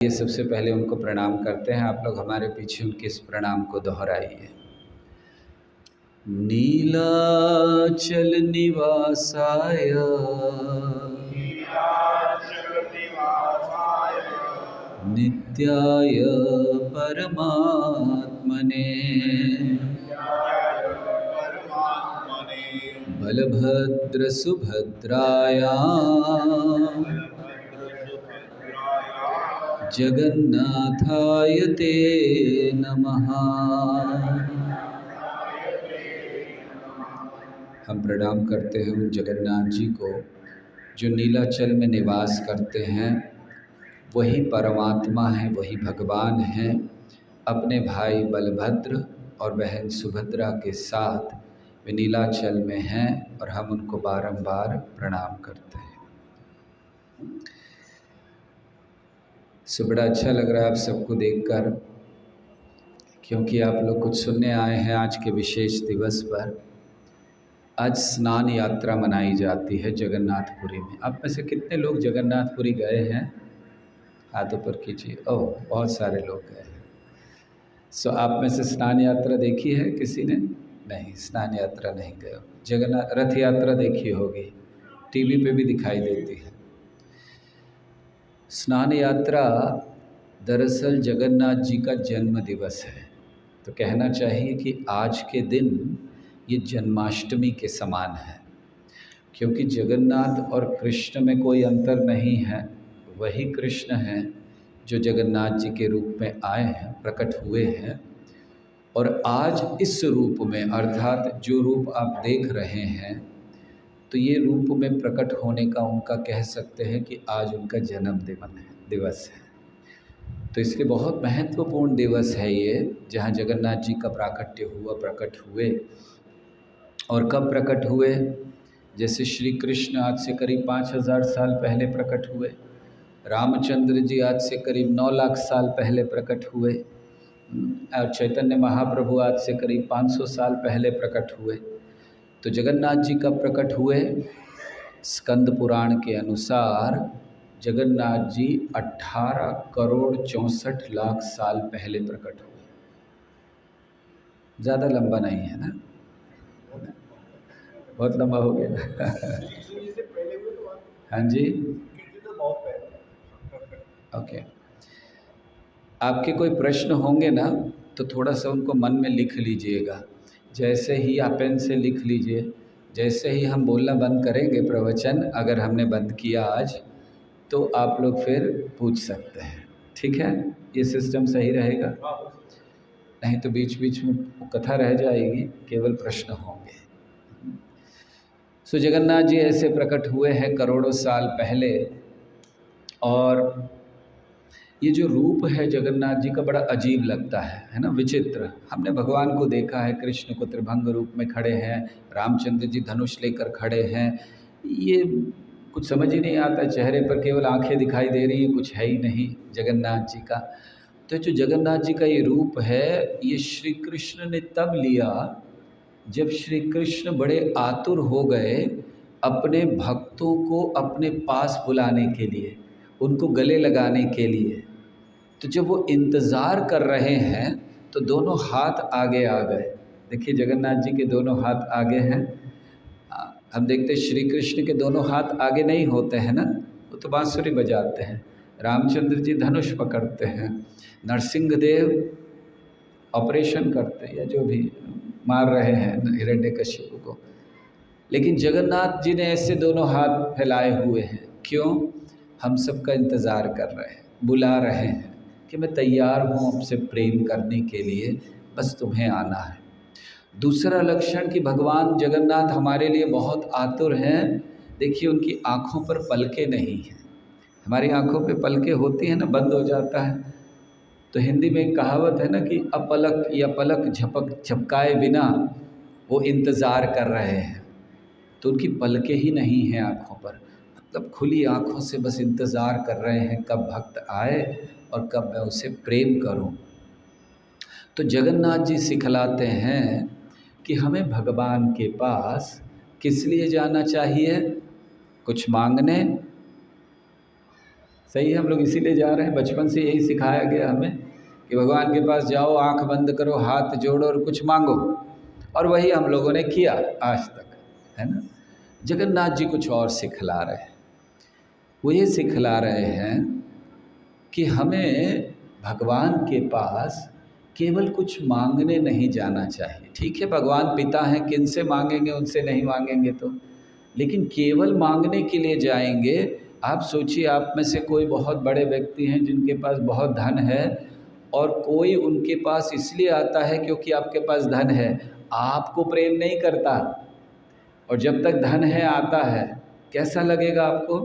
ये सबसे पहले उनको प्रणाम करते हैं। आप लोग हमारे पीछे उनके इस प्रणाम को दोहराइए। नीलाचल निवासाय नित्याय परमात्मने बलभद्र सुभद्रायां जगन्नाथाय ते नमः। हम प्रणाम करते हैं उन जगन्नाथ जी को जो नीलाचल में निवास करते हैं। वही परमात्मा है, वही भगवान हैं। अपने भाई बलभद्र और बहन सुभद्रा के साथ वे नीलाचल में हैं और हम उनको बारंबार प्रणाम करते हैं। सो बड़ा अच्छा लग रहा है आप सबको देखकर, क्योंकि आप लोग कुछ सुनने आए हैं आज के विशेष दिवस पर। आज स्नान यात्रा मनाई जाती है जगन्नाथपुरी में। आप में से कितने लोग जगन्नाथपुरी गए हैं? हाथ ऊपर कीजिए। ओह, बहुत सारे लोग गए हैं। सो आप में से स्नान यात्रा देखी है किसी ने? नहीं, स्नान यात्रा नहीं गए। जगन्नाथ रथ यात्रा देखी होगी, टीवी पे भी दिखाई देती है। स्नान यात्रा दरअसल जगन्नाथ जी का जन्म दिवस है, तो कहना चाहिए कि आज के दिन ये जन्माष्टमी के समान है, क्योंकि जगन्नाथ और कृष्ण में कोई अंतर नहीं है। वही कृष्ण हैं जो जगन्नाथ जी के रूप में आए हैं, प्रकट हुए हैं। और आज इस रूप में, अर्थात जो रूप आप देख रहे हैं, तो ये रूप में प्रकट होने का उनका कह सकते हैं कि आज उनका जन्म दिवस है। तो इसलिए बहुत महत्वपूर्ण दिवस है ये, जहाँ जगन्नाथ जी का प्राकट्य हुआ, प्रकट हुए। और कब प्रकट हुए? जैसे श्री कृष्ण आज से करीब 5000 साल पहले प्रकट हुए, रामचंद्र जी आज से करीब 9 लाख साल पहले प्रकट हुए, और चैतन्य महाप्रभु आज से करीब 500 साल पहले प्रकट हुए। तो जगन्नाथ जी कब प्रकट हुए? स्कंद पुराण के अनुसार जगन्नाथ जी 18 करोड़ 64 लाख साल पहले प्रकट हुए। ज़्यादा लंबा नहीं है ना? बहुत लंबा हो गया। हाँ जी, ओके। आपके कोई प्रश्न होंगे ना, तो थोड़ा सा उनको मन में लिख लीजिएगा। जैसे ही आप पेन से लिख लीजिए। जैसे ही हम बोलना बंद करेंगे प्रवचन, अगर हमने बंद किया आज, तो आप लोग फिर पूछ सकते हैं। ठीक है? ये सिस्टम सही रहेगा? नहीं तो बीच बीच में कथा रह जाएगी, केवल प्रश्न होंगे। सो जगन्नाथ जी ऐसे प्रकट हुए हैं करोड़ों साल पहले। और ये जो रूप है जगन्नाथ जी का बड़ा अजीब लगता है ना, विचित्र। हमने भगवान को देखा है, कृष्ण को त्रिभंग रूप में खड़े हैं, रामचंद्र जी धनुष लेकर खड़े हैं। ये कुछ समझ ही नहीं आता, चेहरे पर केवल आंखें दिखाई दे रही हैं, कुछ है ही नहीं जगन्नाथ जी का। तो जो जगन्नाथ जी का ये रूप है, ये श्री कृष्ण ने तब लिया जब श्री कृष्ण बड़े आतुर हो गए अपने भक्तों को अपने पास बुलाने के लिए, उनको गले लगाने के लिए। तो जब वो इंतज़ार कर रहे हैं तो दोनों हाथ आगे आ गए। देखिए जगन्नाथ जी के दोनों हाथ आगे हैं। हम देखते श्री कृष्ण के दोनों हाथ आगे नहीं होते हैं ना, वो तो बांसुरी बजाते हैं। रामचंद्र जी धनुष पकड़ते हैं, नरसिंह देव ऑपरेशन करते हैं, या जो भी मार रहे हैं हिरण्यकशिपु को। लेकिन जगन्नाथ जी ने ऐसे दोनों हाथ फैलाए हुए हैं। क्यों? हम सबका इंतज़ार कर रहे हैं, बुला रहे हैं कि मैं तैयार हूँ आपसे प्रेम करने के लिए, बस तुम्हें आना है। दूसरा लक्षण कि भगवान जगन्नाथ हमारे लिए बहुत आतुर हैं। देखिए उनकी आँखों पर पलकें नहीं हैं। हमारी आँखों पे पलकें होती हैं ना, बंद हो जाता है। तो हिंदी में एक कहावत है ना कि अपलक या पलक झपकाए बिना वो इंतज़ार कर रहे हैं। तो उनकी पलकें ही नहीं हैं आँखों पर, मतलब खुली आँखों से बस इंतज़ार कर रहे हैं कब भक्त आए और कब मैं उसे प्रेम करूं। तो जगन्नाथ जी सिखलाते हैं कि हमें भगवान के पास किस लिए जाना चाहिए? कुछ मांगने, सही है, हम लोग इसीलिए जा रहे हैं, बचपन से यही सिखाया गया हमें कि भगवान के पास जाओ, आंख बंद करो, हाथ जोड़ो और कुछ मांगो, और वही हम लोगों ने किया आज तक, है ना। जगन्नाथ जी कुछ और सिखला रहे हैं। वो ये सिखला रहे हैं कि हमें भगवान के पास केवल कुछ मांगने नहीं जाना चाहिए। ठीक है, भगवान पिता हैं, किन से मांगेंगे, उनसे नहीं मांगेंगे तो, लेकिन केवल मांगने के लिए जाएंगे। आप सोचिए, आप में से कोई बहुत बड़े व्यक्ति हैं जिनके पास बहुत धन है, और कोई उनके पास इसलिए आता है क्योंकि आपके पास धन है, आपको प्रेम नहीं करता, और जब तक धन है आता है, कैसा लगेगा आपको?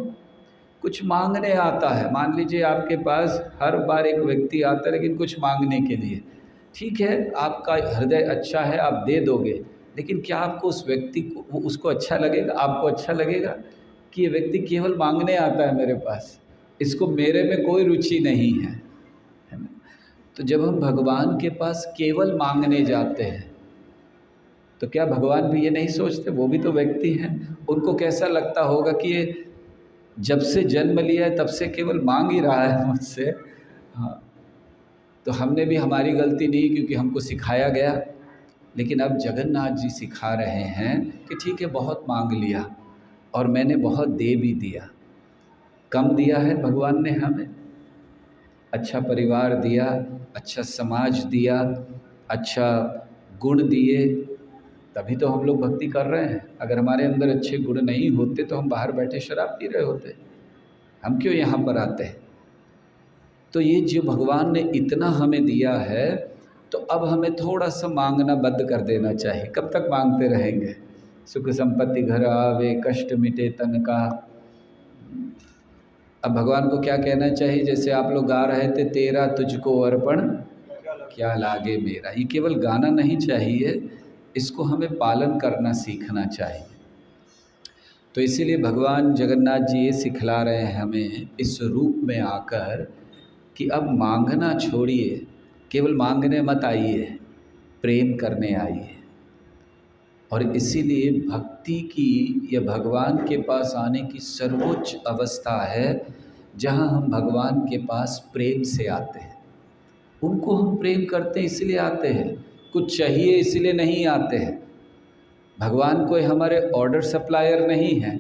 कुछ मांगने आता है। मान लीजिए आपके पास हर बार एक व्यक्ति आता है लेकिन कुछ मांगने के लिए, ठीक है, आपका हृदय अच्छा है, आप दे दोगे, लेकिन क्या आपको उस व्यक्ति को, उसको अच्छा लगेगा? आपको अच्छा लगेगा कि ये व्यक्ति केवल मांगने आता है मेरे पास, इसको मेरे में कोई रुचि नहीं है, है ना। तो जब हम भगवान के पास केवल मांगने जाते हैं तो क्या भगवान भी ये नहीं सोचते, वो भी तो व्यक्ति हैं, उनको कैसा लगता होगा कि ये जब से जन्म लिया है तब से केवल मांग ही रहा है मुझसे। हाँ, तो हमने भी हमारी गलती नहीं, क्योंकि हमको सिखाया गया, लेकिन अब जगन्नाथ जी सिखा रहे हैं कि ठीक है, बहुत मांग लिया और मैंने बहुत दे भी दिया। कम दिया है भगवान ने हमें, अच्छा परिवार दिया, अच्छा समाज दिया, अच्छा गुण दिए, तभी तो हम लोग भक्ति कर रहे हैं। अगर हमारे अंदर अच्छे गुण नहीं होते तो हम बाहर बैठे शराब पी रहे होते, हम क्यों यहाँ पर आते हैं। तो ये जो भगवान ने इतना हमें दिया है, तो अब हमें थोड़ा सा मांगना बंद कर देना चाहिए। कब तक मांगते रहेंगे? सुख संपत्ति घर आवे, कष्ट मिटे तन का। अब भगवान को क्या कहना चाहिए? जैसे आप लोग गा रहे थे, तेरा तुझको अर्पण क्या लागे मेरा। ये केवल गाना नहीं चाहिए, इसको हमें पालन करना सीखना चाहिए। तो इसीलिए भगवान जगन्नाथ जी ये सिखला रहे हैं हमें इस रूप में आकर कि अब मांगना छोड़िए, केवल मांगने मत आइए, प्रेम करने आइए। और इसीलिए भक्ति की या भगवान के पास आने की सर्वोच्च अवस्था है जहाँ हम भगवान के पास प्रेम से आते हैं। उनको हम प्रेम करते हैं इसलिए आते हैं, कुछ चाहिए इसलिए नहीं आते हैं। भगवान कोई हमारे ऑर्डर सप्लायर नहीं है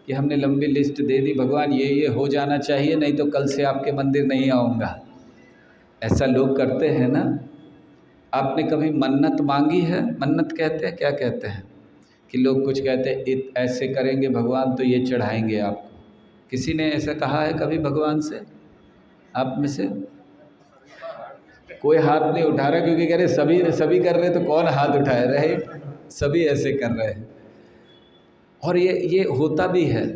कि हमने लंबी लिस्ट दे दी, भगवान ये हो जाना चाहिए, नहीं तो कल से आपके मंदिर नहीं आऊँगा। ऐसा लोग करते हैं ना। आपने कभी मन्नत मांगी है? मन्नत कहते हैं, क्या कहते हैं कि लोग कुछ कहते हैं, ऐसे करेंगे भगवान तो ये चढ़ाएंगे आपको। किसी ने ऐसा कहा है कभी भगवान से? आप में से कोई हाथ नहीं उठा रहा, क्योंकि कह रहे सभी कर रहे, तो कौन हाथ उठाए रहे, सभी ऐसे कर रहे हैं। और ये होता भी है।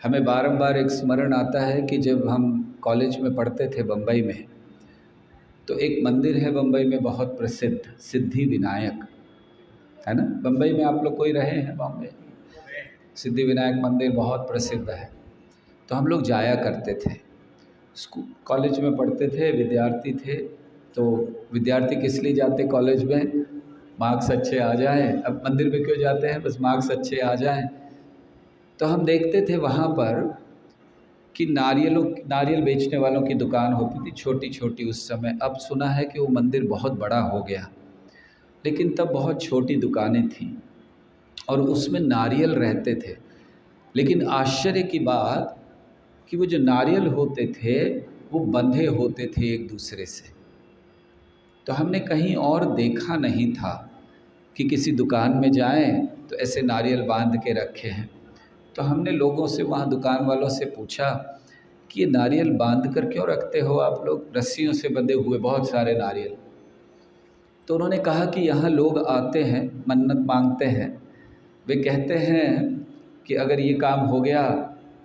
हमें बारंबार एक स्मरण आता है कि जब हम कॉलेज में पढ़ते थे बम्बई में, तो एक मंदिर है बम्बई में बहुत प्रसिद्ध, सिद्धि विनायक, है ना। बम्बई में आप लोग कोई रहे हैं? बॉम्बे सिद्धि विनायक मंदिर बहुत प्रसिद्ध है। तो हम लोग जाया करते थे, स्कूल कॉलेज में पढ़ते थे, विद्यार्थी थे। तो विद्यार्थी किस लिए जाते कॉलेज में? मार्क्स अच्छे आ जाएं। अब मंदिर में क्यों जाते हैं? बस मार्क्स अच्छे आ जाएं। तो हम देखते थे वहाँ पर कि नारियल बेचने वालों की दुकान होती थी, छोटी छोटी उस समय। अब सुना है कि वो मंदिर बहुत बड़ा हो गया, लेकिन तब बहुत छोटी दुकानें थीं और उसमें नारियल रहते थे। लेकिन आश्चर्य की बात कि वो जो नारियल होते थे वो बंधे होते थे एक दूसरे से। तो हमने कहीं और देखा नहीं था कि किसी दुकान में जाएं तो ऐसे नारियल बांध के रखे हैं। तो हमने लोगों से, वहाँ दुकान वालों से पूछा कि ये नारियल बांध कर क्यों रखते हो आप लोग, रस्सियों से बंधे हुए बहुत सारे नारियल। तो उन्होंने कहा कि यहाँ लोग आते हैं, मन्नत मांगते हैं। वे कहते हैं कि अगर ये काम हो गया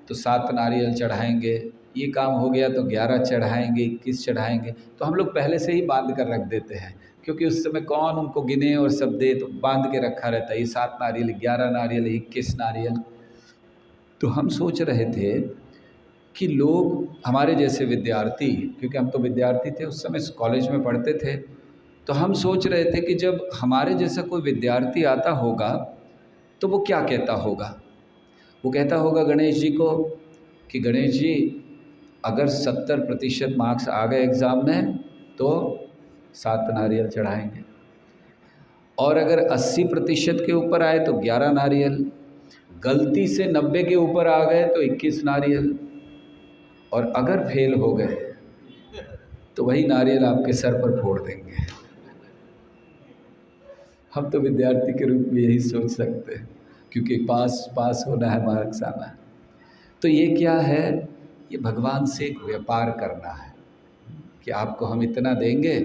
तो 7 नारियल चढ़ाएंगे, ये काम हो गया तो 11 चढ़ाएंगे, 21 चढ़ाएंगे। तो हम लोग पहले से ही बांध कर रख देते हैं, क्योंकि उस समय कौन उनको गिने और सब दे, तो बांध के रखा रहता है, ये 7 नारियल, 11 नारियल, 21 नारियल। तो हम सोच रहे थे कि लोग हमारे जैसे विद्यार्थी, क्योंकि हम तो विद्यार्थी थे उस समय, कॉलेज में पढ़ते थे, तो हम सोच रहे थे कि जब हमारे जैसा कोई विद्यार्थी आता होगा तो वो क्या कहता होगा। वो कहता होगा गणेश जी को कि गणेश जी अगर 70% मार्क्स आ गए एग्ज़ाम में तो 7 नारियल चढ़ाएंगे, और अगर 80% के ऊपर आए तो 11 नारियल, गलती से 90 के ऊपर आ गए तो 21 नारियल, और अगर फेल हो गए तो वही नारियल आपके सर पर फोड़ देंगे। हम तो विद्यार्थी के रूप में यही सोच सकते हैं, क्योंकि पास होना है, मार्क्स आना है। तो ये क्या है, ये भगवान से एक व्यापार करना है कि आपको हम इतना देंगे,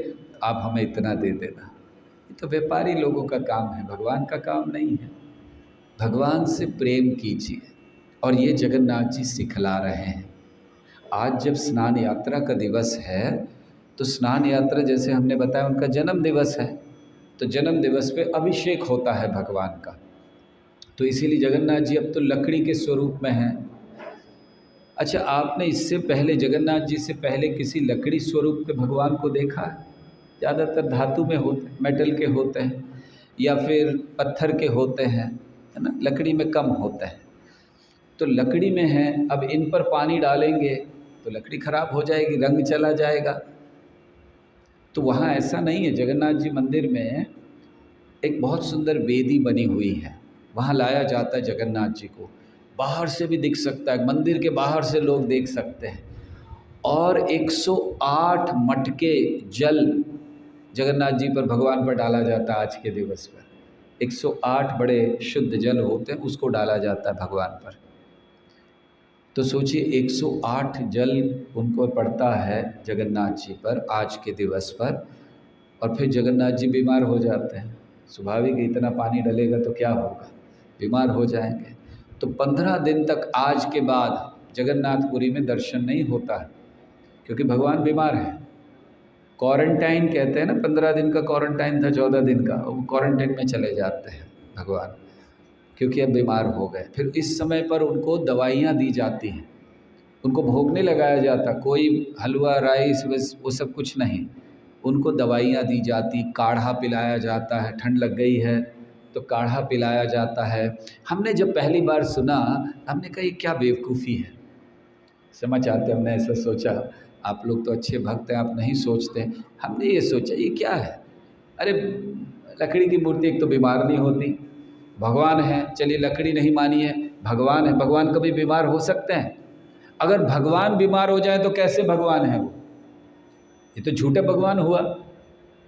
आप हमें इतना दे देना। ये तो व्यापारी लोगों का काम है, भगवान का काम नहीं है। भगवान से प्रेम कीजिए, और ये जगन्नाथ जी सिखला रहे हैं। आज जब स्नान यात्रा का दिवस है, तो स्नान यात्रा जैसे हमने बताया उनका जन्म दिवस है, तो जन्म दिवस पे अभिषेक होता है भगवान का। तो इसीलिए जगन्नाथ जी अब तो लकड़ी के स्वरूप में हैं। अच्छा, आपने इससे पहले जगन्नाथ जी से पहले किसी लकड़ी स्वरूप के भगवान को देखा है? ज़्यादातर धातु में होते हैं, मेटल के होते हैं, या फिर पत्थर के होते हैं, है ना, लकड़ी में कम होता है। तो लकड़ी में है, अब इन पर पानी डालेंगे तो लकड़ी ख़राब हो जाएगी, रंग चला जाएगा। तो वहाँ ऐसा नहीं है। जगन्नाथ जी मंदिर में एक बहुत सुंदर वेदी बनी हुई है, वहाँ लाया जाता है जगन्नाथ जी को। बाहर से भी दिख सकता है, मंदिर के बाहर से लोग देख सकते हैं। और 108 मटके जल जगन्नाथ जी पर, भगवान पर डाला जाता है आज के दिवस पर। 108 बड़े शुद्ध जल होते हैं, उसको डाला जाता है भगवान पर। तो सोचिए 108 जल उनको पड़ता है जगन्नाथ जी पर आज के दिवस पर, और फिर जगन्नाथ जी बीमार हो जाते हैं। स्वाभाविक, इतना पानी डलेगा तो क्या होगा, बीमार हो जाएंगे। तो 15 दिन तक आज के बाद जगन्नाथपुरी में दर्शन नहीं होता है, क्योंकि भगवान बीमार हैं। क्वारंटाइन कहते हैं ना, 15 दिन का क्वारंटाइन था, 14 दिन का, वो क्वारंटाइन में चले जाते हैं भगवान, क्योंकि अब बीमार हो गए। फिर इस समय पर उनको दवाइयाँ दी जाती हैं, उनको भोग नहीं लगाया जाता, कोई हलवा राइस वो सब कुछ नहीं, उनको दवाइयाँ दी जाती, काढ़ा पिलाया जाता है। ठंड लग गई है तो काढ़ा पिलाया जाता है। हमने जब पहली बार सुना, हमने कहा ये क्या बेवकूफ़ी है, समझ आते, हमने ऐसा सोचा। आप लोग तो अच्छे भक्त हैं, आप नहीं सोचते। हमने ये सोचा ये क्या है, अरे लकड़ी की मूर्ति एक तो बीमार नहीं होती, भगवान है, चलिए लकड़ी नहीं मानिए, भगवान है, भगवान कभी बीमार हो सकते हैं? अगर भगवान बीमार हो जाए तो कैसे भगवान है वो? ये तो झूठे भगवान हुआ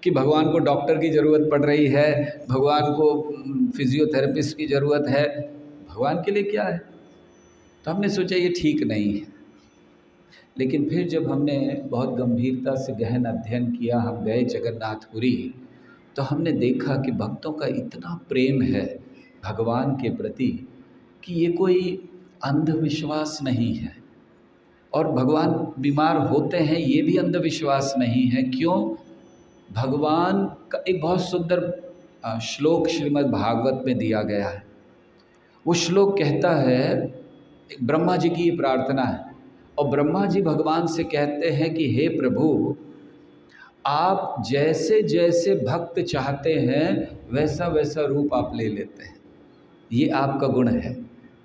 कि भगवान को डॉक्टर की ज़रूरत पड़ रही है, भगवान को फिजियोथेरेपिस्ट की ज़रूरत है, भगवान के लिए क्या है? तो हमने सोचा ये ठीक नहीं है। लेकिन फिर जब हमने बहुत गंभीरता से गहन अध्ययन किया, हम गए जगन्नाथपुरी, तो हमने देखा कि भक्तों का इतना प्रेम है भगवान के प्रति कि ये कोई अंधविश्वास नहीं है। और भगवान बीमार होते हैं ये भी अंधविश्वास नहीं है। क्यों? भगवान का एक बहुत सुंदर श्लोक श्रीमद् भागवत में दिया गया है। वो श्लोक कहता है, एक ब्रह्मा जी की प्रार्थना है, और ब्रह्मा जी भगवान से कहते हैं कि हे प्रभु, आप जैसे जैसे भक्त चाहते हैं वैसा वैसा रूप आप ले लेते हैं। ये आपका गुण है,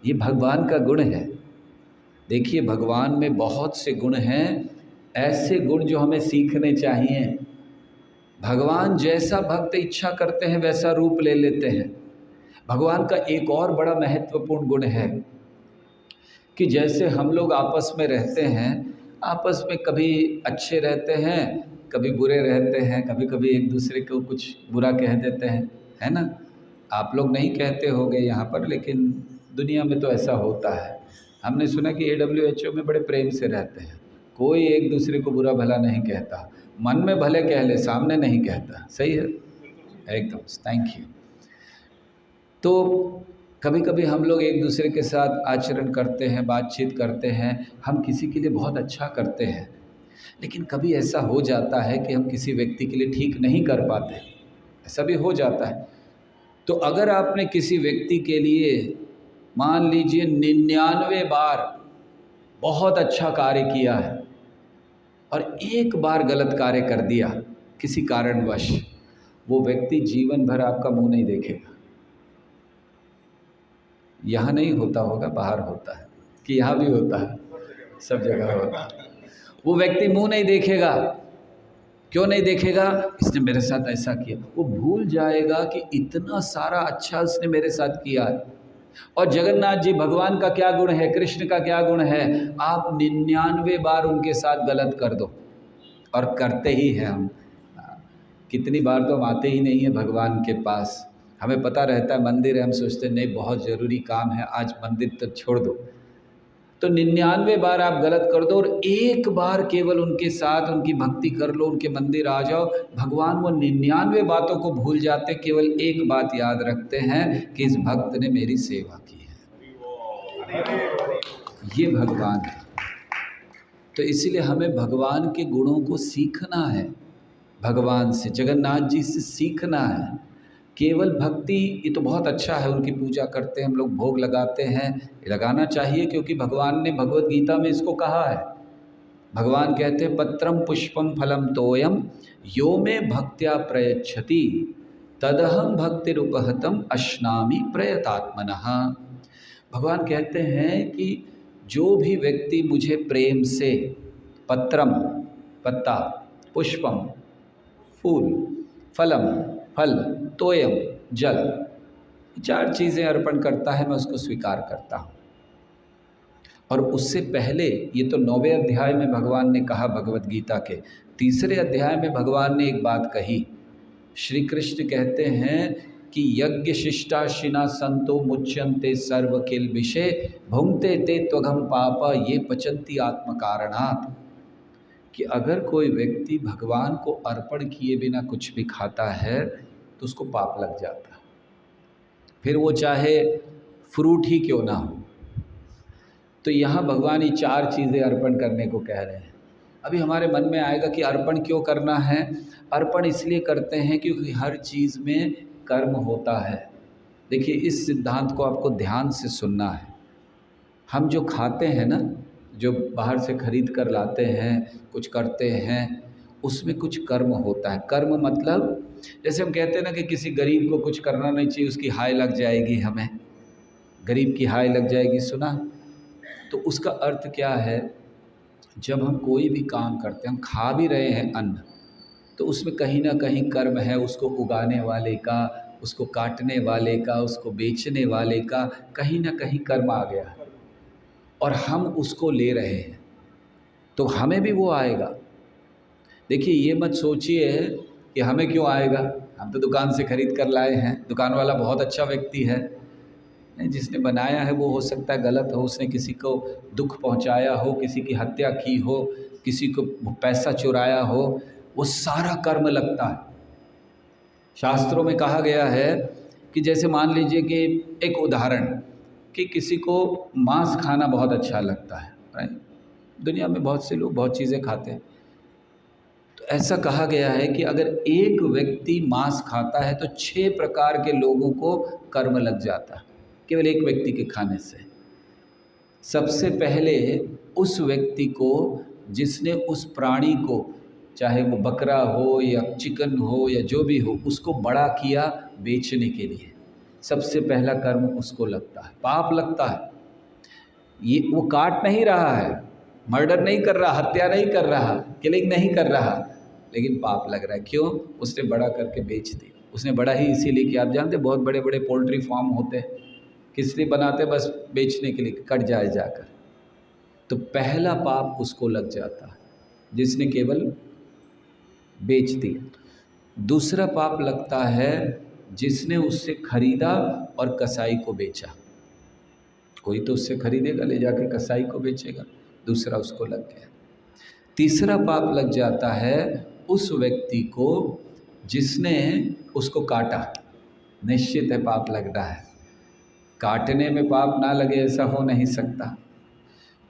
ये भगवान का गुण है। देखिए भगवान में बहुत से गुण हैं, ऐसे गुण जो हमें सीखने चाहिए। भगवान जैसा भक्त इच्छा करते हैं वैसा रूप ले लेते हैं। भगवान का एक और बड़ा महत्वपूर्ण गुण है कि जैसे हम लोग आपस में रहते हैं, आपस में कभी अच्छे रहते हैं, कभी बुरे रहते हैं, कभी कभी एक दूसरे को कुछ बुरा कह देते हैं, है ना? आप लोग नहीं कहते होंगे यहाँ पर, लेकिन दुनिया में तो ऐसा होता है। हमने सुना कि AWHO में बड़े प्रेम से रहते हैं, कोई एक दूसरे को बुरा भला नहीं कहता, मन में भले कह ले, सामने नहीं कहता। सही है, एकदम, थैंक यू। तो कभी कभी हम लोग एक दूसरे के साथ आचरण करते हैं, बातचीत करते हैं, हम किसी के लिए बहुत अच्छा करते हैं, लेकिन कभी ऐसा हो जाता है कि हम किसी व्यक्ति के लिए ठीक नहीं कर पाते, ऐसा भी हो जाता है। तो अगर आपने किसी व्यक्ति के लिए मान लीजिए 99 बार बहुत अच्छा कार्य किया है और एक बार गलत कार्य कर दिया किसी कारणवश, वो व्यक्ति जीवन भर आपका मुंह नहीं देखेगा। यहाँ नहीं होता होगा, बाहर होता है, कि यहाँ भी होता है? सब जगह होता है। वो व्यक्ति मुंह नहीं देखेगा। क्यों नहीं देखेगा? इसने मेरे साथ ऐसा किया। वो भूल जाएगा कि इतना सारा अच्छा उसने मेरे साथ किया है। और जगन्नाथ जी भगवान का क्या गुण है, कृष्ण का क्या गुण है? आप 99 बार उनके साथ गलत कर दो, और करते ही हैं हम। कितनी बार तो हम आते ही नहीं है भगवान के पास। हमें पता रहता है मंदिर है, हम सोचते हैं नहीं बहुत ज़रूरी काम है, आज मंदिर तो छोड़ दो। तो 99 बार आप गलत कर दो और एक बार केवल उनके साथ उनकी भक्ति कर लो, उनके मंदिर आ जाओ। भगवान वो 99 बातों को भूल जाते, केवल एक बात याद रखते हैं कि इस भक्त ने मेरी सेवा की है। ये भगवान है। तो इसीलिए हमें भगवान के गुणों को सीखना है, भगवान से, जगन्नाथ जी से सीखना है। केवल भक्ति ये तो बहुत अच्छा है, उनकी पूजा करते हैं हम लोग, भोग लगाते हैं, लगाना चाहिए, क्योंकि भगवान ने भगवत गीता में इसको कहा है। भगवान कहते हैं पत्रम पुष्पम फलम तोयम यो में भक्त्या प्रयच्छति तदहम भक्तिरुपहतम अश्नामि प्रयतात्मनः। भगवान कहते हैं कि जो भी व्यक्ति मुझे प्रेम से, पत्रम पत्ता, पुष्पम फूल, फलम फल, तोयम जल, 4 चीज़ें अर्पण करता है, मैं उसको स्वीकार करता हूँ। और उससे पहले ये तो 9वें अध्याय में भगवान ने कहा, भगवत गीता के 3रे अध्याय में भगवान ने एक बात कही। श्री कृष्ण कहते हैं कि यज्ञ शिष्टाशिना संतो मुच्यन्ते सर्व किल विषय भुंक्ते ते त्वघम पापा ये पचन्ति आत्म कारणात्। कि अगर कोई व्यक्ति भगवान को अर्पण किए बिना कुछ भी खाता है तो उसको पाप लग जाता है, फिर वो चाहे फ्रूट ही क्यों ना हो। तो यहाँ भगवान ये 4 चीज़ें अर्पण करने को कह रहे हैं। अभी हमारे मन में आएगा कि अर्पण क्यों करना है? अर्पण इसलिए करते हैं क्योंकि हर चीज़ में कर्म होता है। देखिए इस सिद्धांत को आपको ध्यान से सुनना है। हम जो खाते हैं ना, जो बाहर से खरीद कर लाते हैं, कुछ करते हैं, उसमें कुछ कर्म होता है। कर्म मतलब जैसे हम कहते हैं ना कि किसी गरीब को कुछ करना नहीं चाहिए, उसकी हाय लग जाएगी, हमें गरीब की हाय लग जाएगी, सुना? तो उसका अर्थ क्या है? जब हम कोई भी काम करते हैं, हम खा भी रहे हैं अन्न, तो उसमें कहीं ना कहीं कर्म है, उसको उगाने वाले का, उसको काटने वाले का, उसको बेचने वाले का, कहीं ना कहीं कर्म आ गया और हम उसको ले रहे हैं, तो हमें भी वो आएगा। देखिए ये मत सोचिए कि हमें क्यों आएगा, हम तो दुकान से ख़रीद कर लाए हैं, दुकान वाला बहुत अच्छा व्यक्ति है, जिसने बनाया है वो हो सकता है गलत हो, उसने किसी को दुख पहुंचाया हो, किसी की हत्या की हो, किसी को पैसा चुराया हो, वो सारा कर्म लगता है। शास्त्रों में कहा गया है कि जैसे मान लीजिए कि एक उदाहरण कि किसी को मांस खाना बहुत अच्छा लगता है, राइट? दुनिया में बहुत से लोग बहुत चीज़ें खाते हैं, तो ऐसा कहा गया है कि अगर एक व्यक्ति मांस खाता है तो 6 प्रकार के लोगों को कर्म लग जाता है केवल एक व्यक्ति के खाने से। सबसे पहले उस व्यक्ति को जिसने उस प्राणी को, चाहे वो बकरा हो या चिकन हो या जो भी हो, उसको बड़ा किया बेचने के लिए, सबसे पहला कर्म उसको लगता है, पाप लगता है। ये वो काट नहीं रहा है, मर्डर नहीं कर रहा, हत्या नहीं कर रहा, किलिंग नहीं कर रहा, लेकिन पाप लग रहा है। क्यों? उसने बड़ा करके बेच दिया। उसने बड़ा ही इसीलिए कि आप जानते बहुत बड़े बड़े पोल्ट्री फार्म होते हैं, किस लिए बनाते? बस बेचने के लिए, कट जाए जाकर। तो पहला पाप उसको लग जाता है जिसने केवल बेच दिया। दूसरा पाप लगता है जिसने उससे खरीदा और कसाई को बेचा। कोई तो उससे खरीदेगा, ले जाके कसाई को बेचेगा, दूसरा उसको लग गया। तीसरा पाप लग जाता है उस व्यक्ति को जिसने उसको काटा। निश्चित है पाप लग रहा है, काटने में पाप ना लगे ऐसा हो नहीं सकता।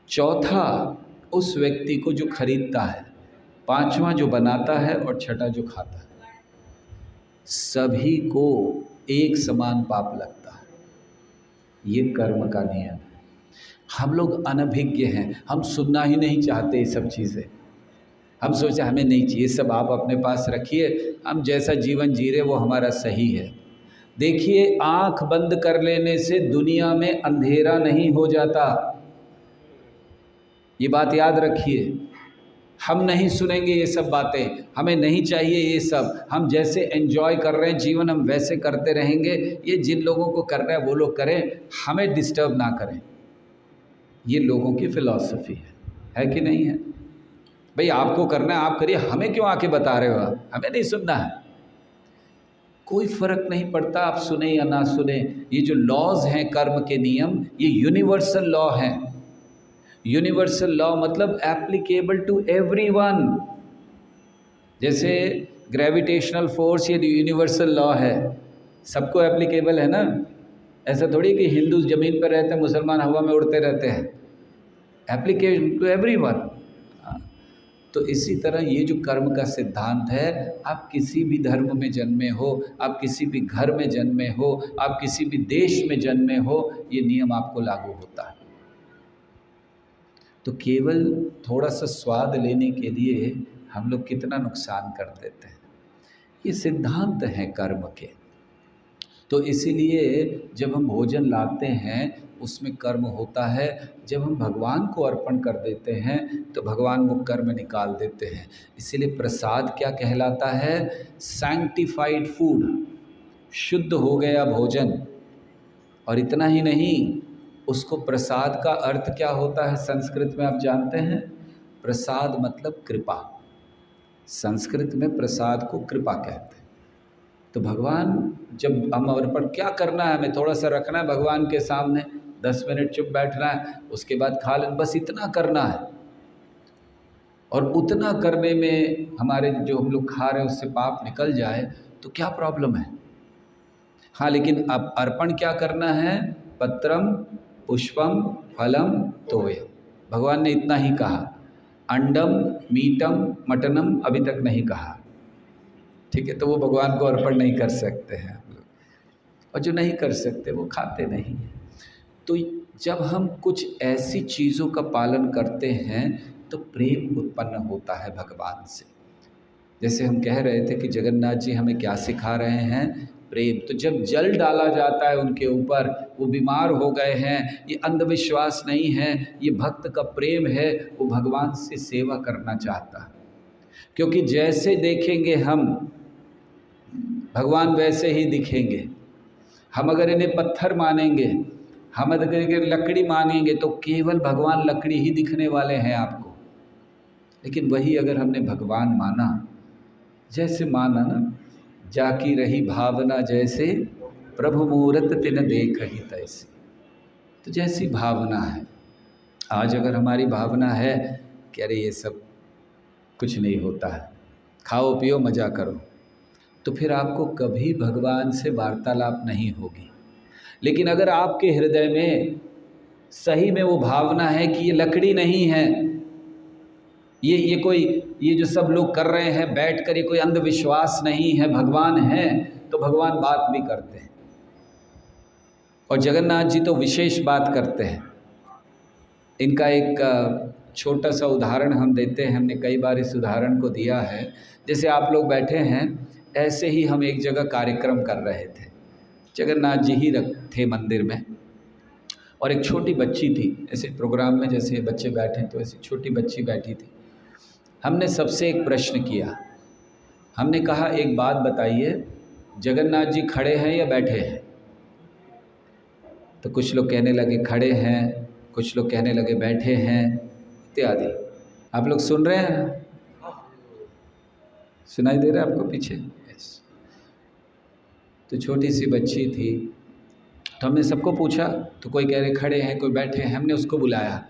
चौथा उस व्यक्ति को जो खरीदता है, पांचवा जो बनाता है और छठा जो खाता है। सभी को एक समान पाप लगता है। ये कर्म का नियम है। हम लोग अनभिज्ञ हैं, हम सुनना ही नहीं चाहते ये सब चीज़ें। हम सोचे हमें नहीं चाहिए, सब आप अपने पास रखिए, हम जैसा जीवन जी रहे वो हमारा सही है। देखिए आँख बंद कर लेने से दुनिया में अंधेरा नहीं हो जाता। ये बात याद रखिए, हम नहीं सुनेंगे ये सब बातें, हमें नहीं चाहिए ये सब। हम जैसे एंजॉय कर रहे हैं जीवन हम वैसे करते रहेंगे। ये जिन लोगों को करना है वो लोग करें, हमें डिस्टर्ब ना करें। ये लोगों की फ़िलॉसफ़ी है कि नहीं है? भाई आपको करना है आप करिए, हमें क्यों आके बता रहे हो आप? हमें नहीं सुनना है। कोई फ़र्क नहीं पड़ता आप सुने या ना सुने। ये जो लॉज हैं कर्म के नियम, ये यूनिवर्सल लॉ हैं। यूनिवर्सल लॉ मतलब एप्लीकेबल टू एवरीवन। जैसे ग्रेविटेशनल फोर्स ये यूनिवर्सल लॉ है, सबको एप्लीकेबल है ना। ऐसा थोड़ी कि हिंदू ज़मीन पर रहते हैं मुसलमान हवा में उड़ते रहते हैं, एप्लीकेबल टू एवरीवन। तो इसी तरह ये जो कर्म का सिद्धांत है, आप किसी भी धर्म में जन्मे हो, आप किसी भी घर में जन्मे हो, आप किसी भी देश में जन्मे हो, ये नियम आपको लागू होता है। तो केवल थोड़ा सा स्वाद लेने के लिए हम लोग कितना नुकसान कर देते हैं। ये सिद्धांत हैं कर्म के। तो इसीलिए जब हम भोजन लाते हैं उसमें कर्म होता है। जब हम भगवान को अर्पण कर देते हैं तो भगवान वो कर्म निकाल देते हैं। इसीलिए प्रसाद क्या कहलाता है? सैंक्टिफाइड फूड, शुद्ध हो गया भोजन। और इतना ही नहीं, उसको प्रसाद का अर्थ क्या होता है संस्कृत में आप जानते हैं? प्रसाद मतलब कृपा। संस्कृत में प्रसाद को कृपा कहते हैं। तो भगवान जब हम अर्पण क्या करना है, हमें थोड़ा सा रखना है भगवान के सामने, 10 मिनट चुप बैठना है, उसके बाद खा लेना, बस इतना करना है। और उतना करने में हमारे जो हम लोग खा रहे हैं उससे पाप निकल जाए तो क्या प्रॉब्लम है? हाँ, लेकिन अब अर्पण क्या करना है? पत्रम पुष्पम फलम तोय। भगवान ने इतना ही कहा। अंडम मीटम मटनम अभी तक नहीं कहा। ठीक है, तो वो भगवान को अर्पण नहीं कर सकते हैं हम लोग, और जो नहीं कर सकते वो खाते नहीं। तो जब हम कुछ ऐसी चीज़ों का पालन करते हैं तो प्रेम उत्पन्न होता है भगवान से। जैसे हम कह रहे थे कि जगन्नाथ जी हमें क्या सिखा रहे हैं? प्रेम। तो जब जल डाला जाता है उनके ऊपर, वो बीमार हो गए हैं, ये अंधविश्वास नहीं है, ये भक्त का प्रेम है। वो भगवान से सेवा करना चाहता है, क्योंकि जैसे देखेंगे हम भगवान वैसे ही दिखेंगे। हम अगर इन्हें पत्थर मानेंगे, हम अगर लकड़ी मानेंगे तो केवल भगवान लकड़ी ही दिखने वाले हैं आपको। लेकिन वही अगर हमने भगवान माना, जैसे माना ना, जाकी रही भावना जैसे प्रभु मूरत तिन देख ही तैसे। तो जैसी भावना है, आज अगर हमारी भावना है कि अरे ये सब कुछ नहीं होता है, खाओ पियो मज़ा करो, तो फिर आपको कभी भगवान से वार्तालाप नहीं होगी। लेकिन अगर आपके हृदय में सही में वो भावना है कि ये लकड़ी नहीं है, ये जो सब लोग कर रहे हैं बैठ कर, ये कोई अंधविश्वास नहीं है, भगवान है, तो भगवान बात भी करते हैं। और जगन्नाथ जी तो विशेष बात करते हैं। इनका एक छोटा सा उदाहरण हम देते हैं, हमने कई बार इस उदाहरण को दिया है। जैसे आप लोग बैठे हैं, ऐसे ही हम एक जगह कार्यक्रम कर रहे थे, जगन्नाथ जी ही थे मंदिर में, और एक छोटी बच्ची थी। ऐसे प्रोग्राम में जैसे बच्चे बैठे तो ऐसी छोटी बच्ची बैठी थी। हमने सबसे एक प्रश्न किया, हमने कहा एक बात बताइए, जगन्नाथ जी खड़े हैं या बैठे हैं? तो कुछ लोग कहने लगे खड़े हैं, कुछ लोग कहने लगे बैठे हैं, इत्यादि। आप लोग सुन रहे हैं? सुनाई दे रहा है आपको पीछे? यस। तो छोटी सी बच्ची थी, तो हमने सबको पूछा, तो कोई कह रहे खड़े हैं, कोई बैठे हैं। हमने उसको बुलाया,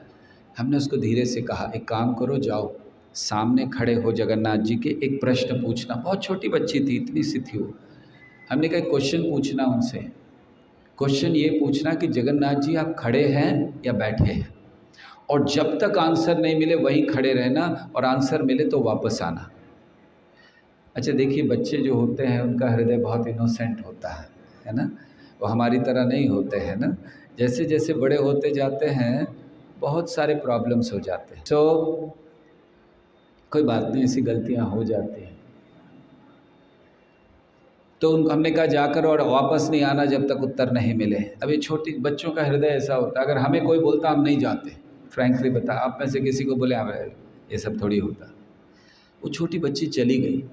हमने उसको धीरे से कहा एक काम करो, जाओ सामने खड़े हो जगन्नाथ जी के, एक प्रश्न पूछना। बहुत छोटी बच्ची थी, इतनी सी थी वो। हमने कहा क्वेश्चन पूछना उनसे। क्वेश्चन ये पूछना कि जगन्नाथ जी आप खड़े हैं या बैठे हैं, और जब तक आंसर नहीं मिले वहीं खड़े रहना, और आंसर मिले तो वापस आना। अच्छा देखिए, बच्चे जो होते हैं उनका हृदय बहुत इनोसेंट होता है ना, वो हमारी तरह नहीं होते हैं ना। जैसे जैसे बड़े होते जाते हैं बहुत सारे प्रॉब्लम्स हो जाते हैं। तो कोई बात नहीं, ऐसी गलतियां हो जाती हैं। तो हमने कहा जाकर और वापस नहीं आना जब तक उत्तर नहीं मिले। अब ये छोटी बच्चों का हृदय ऐसा होता है, अगर हमें कोई बोलता हम नहीं जाते, फ्रैंकली बता, आप में से किसी को बोले ये सब थोड़ी होता। वो छोटी बच्ची चली गई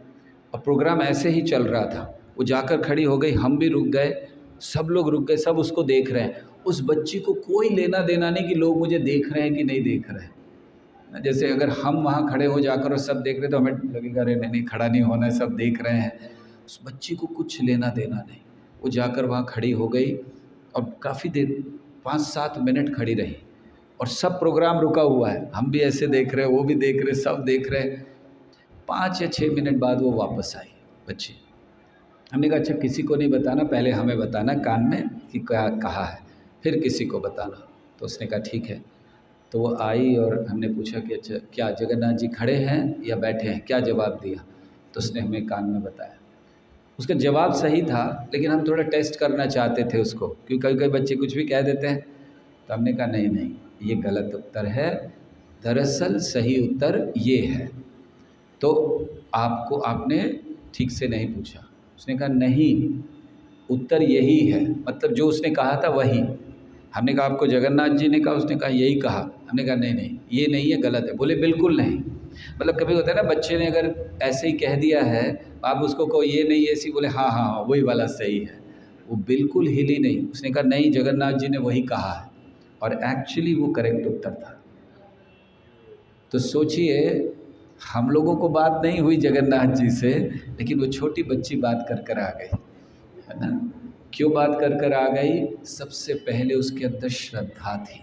और प्रोग्राम ऐसे ही चल रहा था, वो जाकर खड़ी हो गई, हम भी रुक गए, सब लोग रुक गए, सब उसको देख रहे हैं। उस बच्ची को कोई लेना देना नहीं कि लोग मुझे देख रहे हैं कि नहीं देख रहे हैं। जैसे अगर हम वहाँ खड़े हो जाकर और सब देख रहे तो हमें लगेगा अरे नहीं खड़ा नहीं होना है, सब देख रहे हैं। उस बच्ची को कुछ लेना देना नहीं, वो जाकर वहाँ खड़ी हो गई और काफ़ी देर 5-7 मिनट खड़ी रही और सब प्रोग्राम रुका हुआ है, हम भी ऐसे देख रहे हैं, वो भी देख रहे, सब देख रहे हैं। 5 या 6 मिनट बाद वो वापस आई बच्ची। हमने कहा अच्छा किसी को नहीं बताना, पहले हमें बताना कान में कि क्या कहा है, फिर किसी को बताना। तो उसने कहा ठीक है। तो वो आई और हमने पूछा कि अच्छा क्या जगन्नाथ जी खड़े हैं या बैठे हैं, क्या जवाब दिया? तो उसने हमें कान में बताया। उसका जवाब सही था, लेकिन हम थोड़ा टेस्ट करना चाहते थे उसको, क्योंकि कई कई बच्चे कुछ भी कह देते हैं। तो हमने कहा नहीं नहीं, ये गलत उत्तर है, दरअसल सही उत्तर ये है। तो आपने ठीक से नहीं पूछा। उसने कहा नहीं, उत्तर यही है, मतलब जो उसने कहा था वही। हमने कहा आपको जगन्नाथ जी ने कहा? उसने कहा यही कहा। हमने कहा नहीं नहीं, ये नहीं है, गलत है। बोले बिल्कुल नहीं। मतलब कभी होता है ना, बच्चे ने अगर ऐसे ही कह दिया है, आप उसको कहो ये नहीं ऐसी, बोले हाँ हाँ वही वाला सही है, वो बिल्कुल हिली नहीं। उसने कहा नहीं, जगन्नाथ जी ने वही कहा है, और एक्चुअली वो करेक्ट उत्तर था। तो सोचिए, हम लोगों को बात नहीं हुई जगन्नाथ जी से, लेकिन वो छोटी बच्ची बात कर कर आ गई, है ना। क्यों बात कर कर आ गई? सबसे पहले उसके अंदर श्रद्धा थी,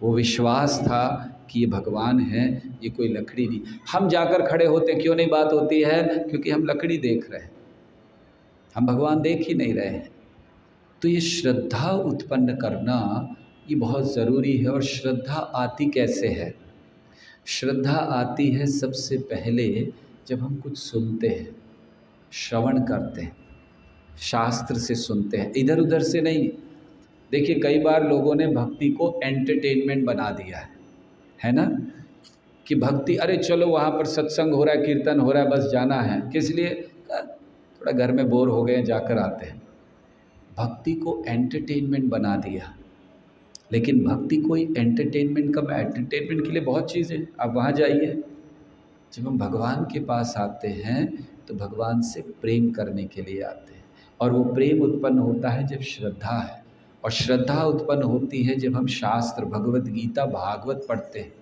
वो विश्वास था कि ये भगवान है, ये कोई लकड़ी नहीं। हम जाकर खड़े होते क्यों नहीं बात होती है? क्योंकि हम लकड़ी देख रहे हैं, हम भगवान देख ही नहीं रहे हैं। तो ये श्रद्धा उत्पन्न करना ये बहुत ज़रूरी है। और श्रद्धा आती कैसे है? श्रद्धा आती है सबसे पहले जब हम कुछ सुनते हैं, श्रवण करते हैं, शास्त्र से सुनते हैं, इधर उधर से नहीं। देखिए कई बार लोगों ने भक्ति को एंटरटेनमेंट बना दिया है ना, कि भक्ति, अरे चलो वहाँ पर सत्संग हो रहा है, कीर्तन हो रहा है, बस जाना है। किस लिए? थोड़ा घर में बोर हो गए, जाकर आते हैं। भक्ति को एंटरटेनमेंट बना दिया। लेकिन भक्ति कोई एंटरटेनमेंट कम, एंटरटेनमेंट के लिए बहुत चीज़ें, आप वहाँ जाइए। जब हम भगवान के पास आते हैं तो भगवान से प्रेम करने के लिए आते हैं, और वो प्रेम उत्पन्न होता है जब श्रद्धा है, और श्रद्धा उत्पन्न होती है जब हम शास्त्र, भगवत गीता, भागवत पढ़ते हैं।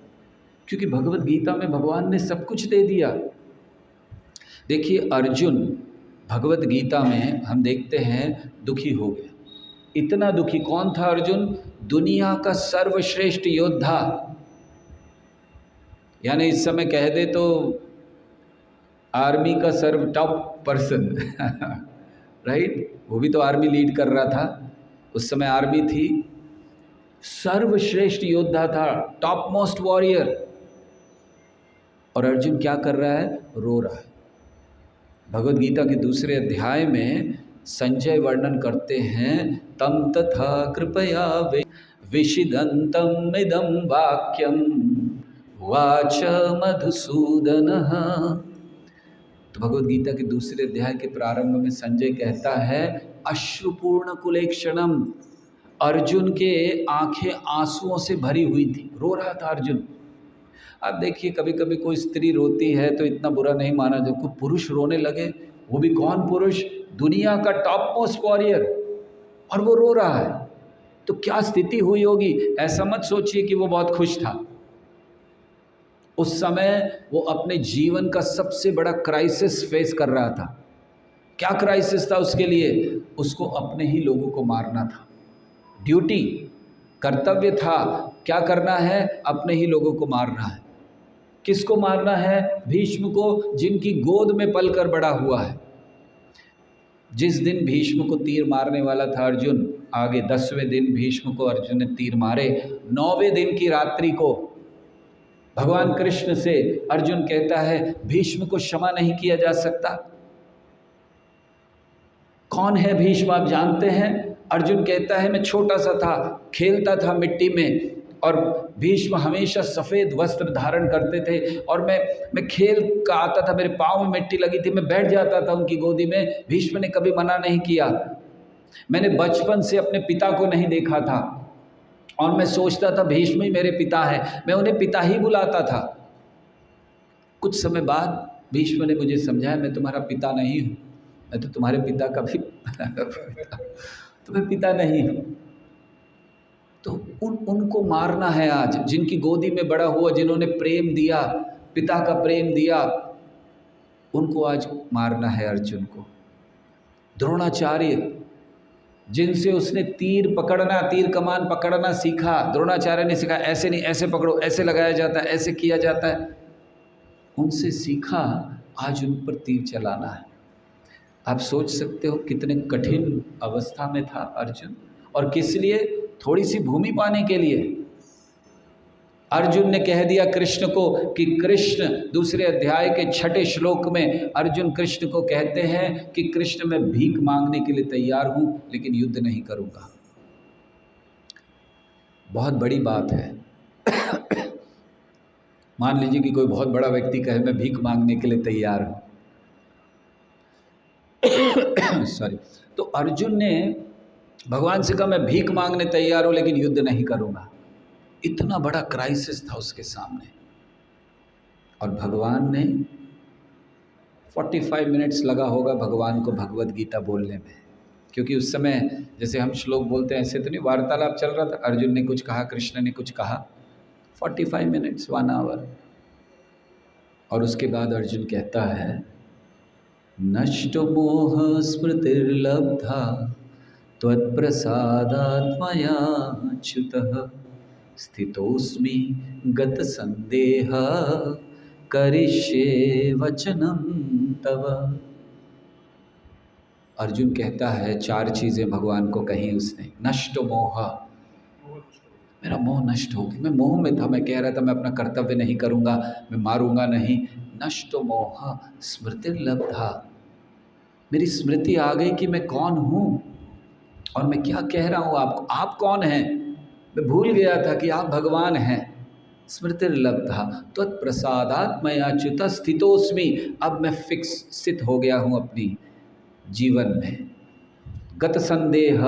क्योंकि भगवत गीता में भगवान ने सब कुछ दे दिया। देखिए अर्जुन, भगवत गीता में हम देखते हैं दुखी हो गया। इतना दुखी कौन था अर्जुन? दुनिया का सर्वश्रेष्ठ योद्धा, यानी इस समय कह दे तो आर्मी का सर्व टॉप पर्सन राइट। वो भी तो आर्मी लीड कर रहा था, उस समय आर्मी थी। सर्वश्रेष्ठ योद्धा था, टॉप मोस्ट वॉरियर। और अर्जुन क्या कर रहा है? रो रहा है। भगवद गीता के दूसरे अध्याय में संजय वर्णन करते हैं, तम तथा कृपया विषिदंतम इदं वाक्यम वाच मधुसूदन। तो भगवद गीता के दूसरे अध्याय के प्रारंभ में संजय कहता है, अश्रुपूर्ण कुलेक्षणम। अर्जुन के आंखें आंसुओं से भरी हुई थी, रो रहा था अर्जुन। आप देखिए कभी कभी कोई स्त्री रोती है तो इतना बुरा नहीं माना, जब कोई पुरुष रोने लगे, वो भी कौन पुरुष? दुनिया का टॉप मोस्ट वॉरियर, और वो रो रहा है, तो क्या स्थिति हुई होगी? ऐसा मत सोचिए कि वो बहुत खुश था। उस समय वो अपने जीवन का सबसे बड़ा क्राइसिस फेस कर रहा था। क्या क्राइसिस था उसके लिए? उसको अपने ही लोगों को मारना था, ड्यूटी, कर्तव्य था। क्या करना है? अपने ही लोगों को मारना है। किसको मारना है? भीष्म को, जिनकी गोद में पलकर बड़ा हुआ है। जिस दिन भीष्म को तीर मारने वाला था अर्जुन, आगे 10वें दिन भीष्म को अर्जुन ने तीर मारे। 9वें दिन की रात्रि को भगवान कृष्ण से अर्जुन कहता है, भीष्म को क्षमा नहीं किया जा सकता। कौन है भीष्म? आप जानते हैं? अर्जुन कहता है, मैं छोटा सा था, खेलता था मिट्टी में, और भीष्म हमेशा सफ़ेद वस्त्र धारण करते थे, और मैं खेल का आता था, मेरे पाँव में मिट्टी लगी थी, मैं बैठ जाता था उनकी गोदी में। भीष्म ने कभी मना नहीं किया। मैंने बचपन से अपने पिता को नहीं देखा था, और मैं सोचता था भीष्म ही मेरे पिता है, मैं उन्हें पिता ही बुलाता था। कुछ समय बाद भीष्म ने मुझे समझाया, मैं तुम्हारा पिता नहीं हूँ, मैं तो तुम्हारे पिता का भी तुम्हें पिता नहीं हूँ। तो उनको मारना है आज, जिनकी गोदी में बड़ा हुआ, जिन्होंने प्रेम दिया, पिता का प्रेम दिया, उनको आज मारना है अर्जुन को। द्रोणाचार्य, जिनसे उसने तीर पकड़ना, तीर कमान पकड़ना सीखा, द्रोणाचार्य ने सिखाया ऐसे नहीं, ऐसे पकड़ो, ऐसे लगाया जाता है, ऐसे किया जाता है, उनसे सीखा, आज उन पर तीर चलाना है। आप सोच सकते हो कितने कठिन अवस्था में था अर्जुन, और किस लिए? थोड़ी सी भूमि पाने के लिए। अर्जुन ने कह दिया कृष्ण को कि कृष्ण, दूसरे अध्याय के 6ठे श्लोक में अर्जुन कृष्ण को कहते हैं कि कृष्ण, मैं भीख मांगने के लिए तैयार हूं, लेकिन युद्ध नहीं करूंगा। बहुत बड़ी बात है। मान लीजिए कि कोई बहुत बड़ा व्यक्ति कहे मैं भीख मांगने के लिए तैयार हूं। सॉरी। तो अर्जुन ने भगवान से कहा मैं भीख मांगने तैयार हूं, लेकिन युद्ध नहीं करूंगा। इतना बड़ा क्राइसिस था उसके सामने, और भगवान ने 45 मिनट्स लगा होगा भगवान को भगवत गीता बोलने में, क्योंकि उस समय जैसे हम श्लोक बोलते हैं ऐसे तो नहीं, वार्तालाप चल रहा था। अर्जुन ने कुछ कहा, कृष्ण ने कुछ कहा, 45 मिनट्स, 1 आवर। और उसके बाद अर्जुन कहता है, नष्ट मोह स्मृतिर्लब्धा त्वत्प्रसादात्मया च्युतः स्थितोस्मि गत संदेह करिष्ये वचनम तव। अर्जुन कहता है 4 चीज़ें भगवान को कही उसने। नष्ट मोह, मेरा मोह नष्ट हो गया, मैं मोह में था, मैं कह रहा था मैं अपना कर्तव्य नहीं करूँगा, मैं मारूंगा नहीं। नष्ट मोह स्मृतिर्लब्धा, मेरी स्मृति आ गई कि मैं कौन हूँ और मैं क्या कह रहा हूँ आपको, आप कौन हैं, मैं भूल गया था कि आप भगवान हैं। स्मृतिर्लब्धा त्वत्प्रसादात्मयाच्युत स्थितोस्मि, अब मैं फिक्स स्थित हो गया हूँ अपनी जीवन में। गत संदेह,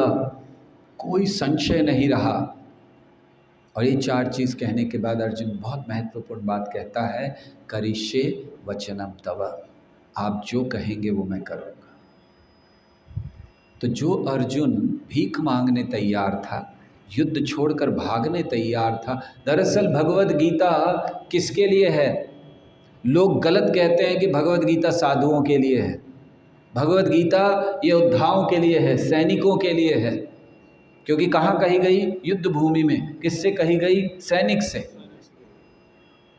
कोई संशय नहीं रहा। और ये 4 चीज़ कहने के बाद अर्जुन बहुत महत्वपूर्ण बात कहता है, करिष्ये वचनम तव, आप जो कहेंगे वो मैं करूँगा। तो जो अर्जुन भीख मांगने तैयार था, युद्ध छोड़कर भागने तैयार था, दरअसल भगवत गीता किसके लिए है? लोग गलत कहते हैं कि भगवत गीता साधुओं के लिए है। भगवत गीता योद्धाओं के लिए है, सैनिकों के लिए है। क्योंकि कहाँ कही गई? युद्ध भूमि में। किससे कही गई? सैनिक से।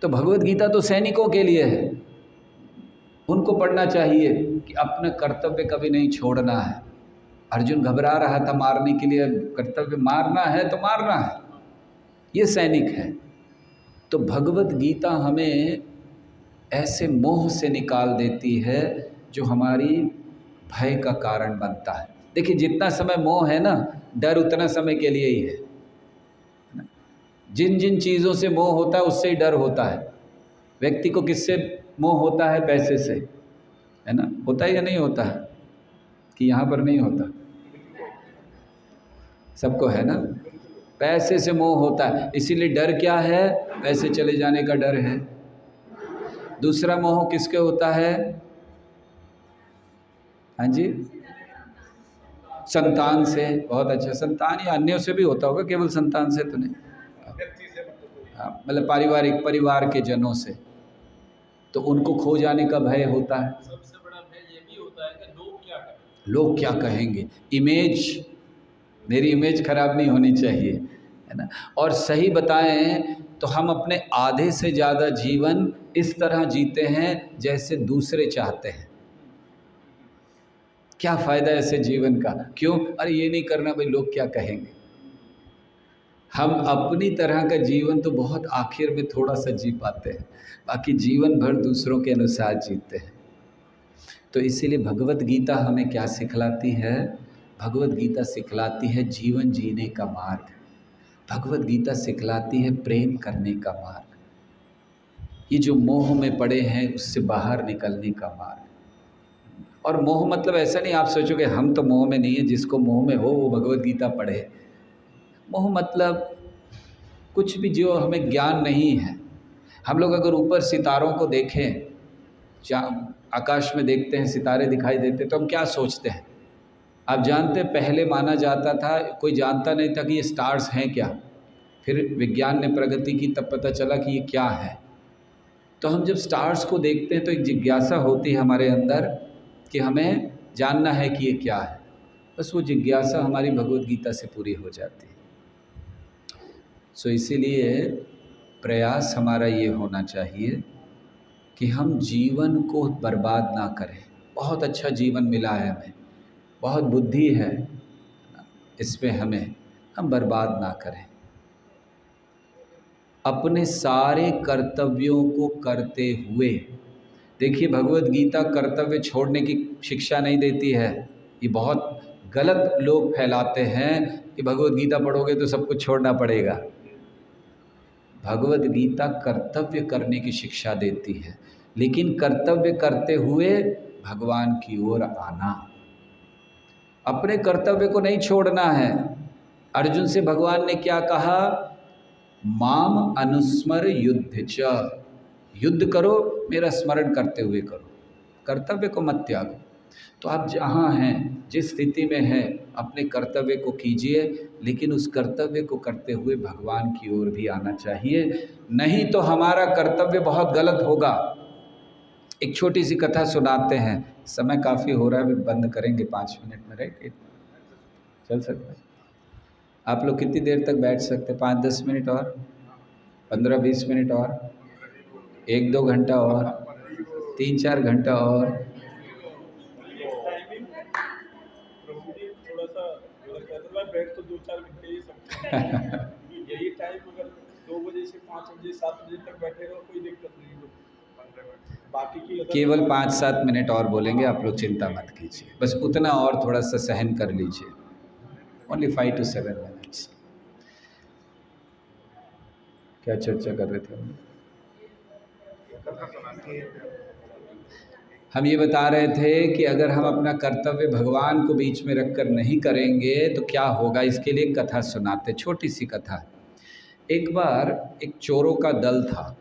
तो भगवत गीता तो सैनिकों के लिए है, उनको पढ़ना चाहिए कि अपना कर्तव्य कभी नहीं छोड़ना है। अर्जुन घबरा रहा था मारने के लिए, कर्तव्य मारना है तो मारना है, ये सैनिक है। तो भगवत गीता हमें ऐसे मोह से निकाल देती है जो हमारी भय का कारण बनता है। देखिए, जितना समय मोह है ना, डर उतना समय के लिए ही है। जिन जिन चीज़ों से मोह होता है उससे ही डर होता है। व्यक्ति को किससे मोह होता है? पैसे से, है ना? होता है या नहीं होता है? कि यहाँ पर नहीं होता? सबको है ना? पैसे से मोह होता है, इसीलिए डर क्या है? पैसे चले जाने का डर है। दूसरा मोह किसके होता है? हाँ जी, संतान से। बहुत अच्छा, संतान या अन्यों से भी होता होगा, केवल संतान से तो नहीं। हाँ, मतलब पारिवारिक, परिवार के जनों से, तो उनको खो जाने का भय होता है। सबसे बड़ा भय ये भी होता है कि लोग क्या कहेंगे, इमेज, मेरी इमेज खराब नहीं होनी चाहिए, है ना? और सही बताएं तो हम अपने आधे से ज़्यादा जीवन इस तरह जीते हैं जैसे दूसरे चाहते हैं। क्या फ़ायदा ऐसे जीवन का? क्यों? अरे ये नहीं करना भाई, लोग क्या कहेंगे। हम अपनी तरह का जीवन तो बहुत आखिर में थोड़ा सा जी पाते हैं, बाकी जीवन भर दूसरों के अनुसार जीते हैं। तो इसीलिए भगवत गीता हमें क्या सिखलाती है? भगवत गीता सिखलाती है जीवन जीने का मार्ग। भगवत गीता सिखलाती है प्रेम करने का मार्ग। ये जो मोह में पड़े हैं उससे बाहर निकलने का मार्ग। और मोह मतलब ऐसा नहीं आप सोचोगे हम तो मोह में नहीं है, जिसको मोह में हो वो भगवत गीता पढ़े। मोह मतलब कुछ भी जो हमें ज्ञान नहीं है। हम लोग अगर ऊपर सितारों को देखें, आकाश में देखते हैं सितारे दिखाई देते, तो हम क्या सोचते हैं? आप जानते हैं पहले माना जाता था, कोई जानता नहीं था कि ये स्टार्स हैं क्या। फिर विज्ञान ने प्रगति की, तब पता चला कि ये क्या है। तो हम जब स्टार्स को देखते हैं तो एक जिज्ञासा होती है हमारे अंदर कि हमें जानना है कि ये क्या है। बस वो जिज्ञासा हमारी भगवद गीता से पूरी हो जाती है। सो इसीलिए प्रयास हमारा ये होना चाहिए कि हम जीवन को बर्बाद ना करें। बहुत अच्छा जीवन मिला है हमें, बहुत बुद्धि है इस पे, हम बर्बाद ना करें। अपने सारे कर्तव्यों को करते हुए, देखिए भगवद गीता कर्तव्य छोड़ने की शिक्षा नहीं देती है। ये बहुत गलत लोग फैलाते हैं कि भगवद गीता पढ़ोगे तो सब कुछ छोड़ना पड़ेगा। भगवद गीता कर्तव्य करने की शिक्षा देती है, लेकिन कर्तव्य करते हुए भगवान की ओर आना। अपने कर्तव्य को नहीं छोड़ना है। अर्जुन से भगवान ने क्या कहा? माम अनुस्मर युद्ध च, युद्ध करो मेरा स्मरण करते हुए करो, कर्तव्य को मत त्यागो। तो आप जहाँ हैं, जिस स्थिति में हैं, अपने कर्तव्य को कीजिए, लेकिन उस कर्तव्य को करते हुए भगवान की ओर भी आना चाहिए, नहीं तो हमारा कर्तव्य बहुत गलत होगा। एक छोटी सी कथा सुनाते हैं, समय काफ़ी हो रहा है, अभी बंद करेंगे 5 मिनट में, राइट? चल सकता है? आप लोग कितनी देर तक बैठ सकते? 5-10 मिनट और, 15-20 मिनट और, 1-2 घंटा और, 3-4 घंटा और। बैठ तो 2-4 घंटे ही सकते हैं। यही टाइम अगर 2 बजे से 5 बजे 7 बजे तक बैठे रहो कोई दिक्कत नहीं है। बाकी की केवल 5-7 मिनट और बोलेंगे, आप लोग चिंता मत कीजिए, बस उतना और थोड़ा सा सहन कर लीजिए। Only 5 to 7 minutes. क्या चर्चा कर रहे थे हम? ये बता रहे थे कि अगर हम अपना कर्तव्य भगवान को बीच में रखकर नहीं करेंगे तो क्या होगा। इसके लिए एक कथा सुनाते, छोटी सी कथा। एक बार एक चोरों का दल था,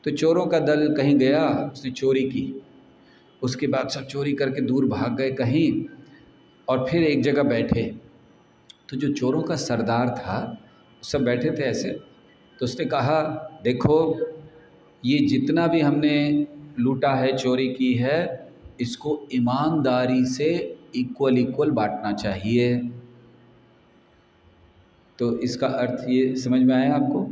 तो चोरों का दल कहीं गया, उसने चोरी की, उसके बाद सब चोरी करके दूर भाग गए कहीं, और फिर एक जगह बैठे। तो जो चोरों का सरदार था, सब बैठे थे ऐसे, तो उसने कहा देखो ये जितना भी हमने लूटा है, चोरी की है, इसको ईमानदारी से इक्वल बांटना चाहिए। तो इसका अर्थ ये समझ में आया आपको?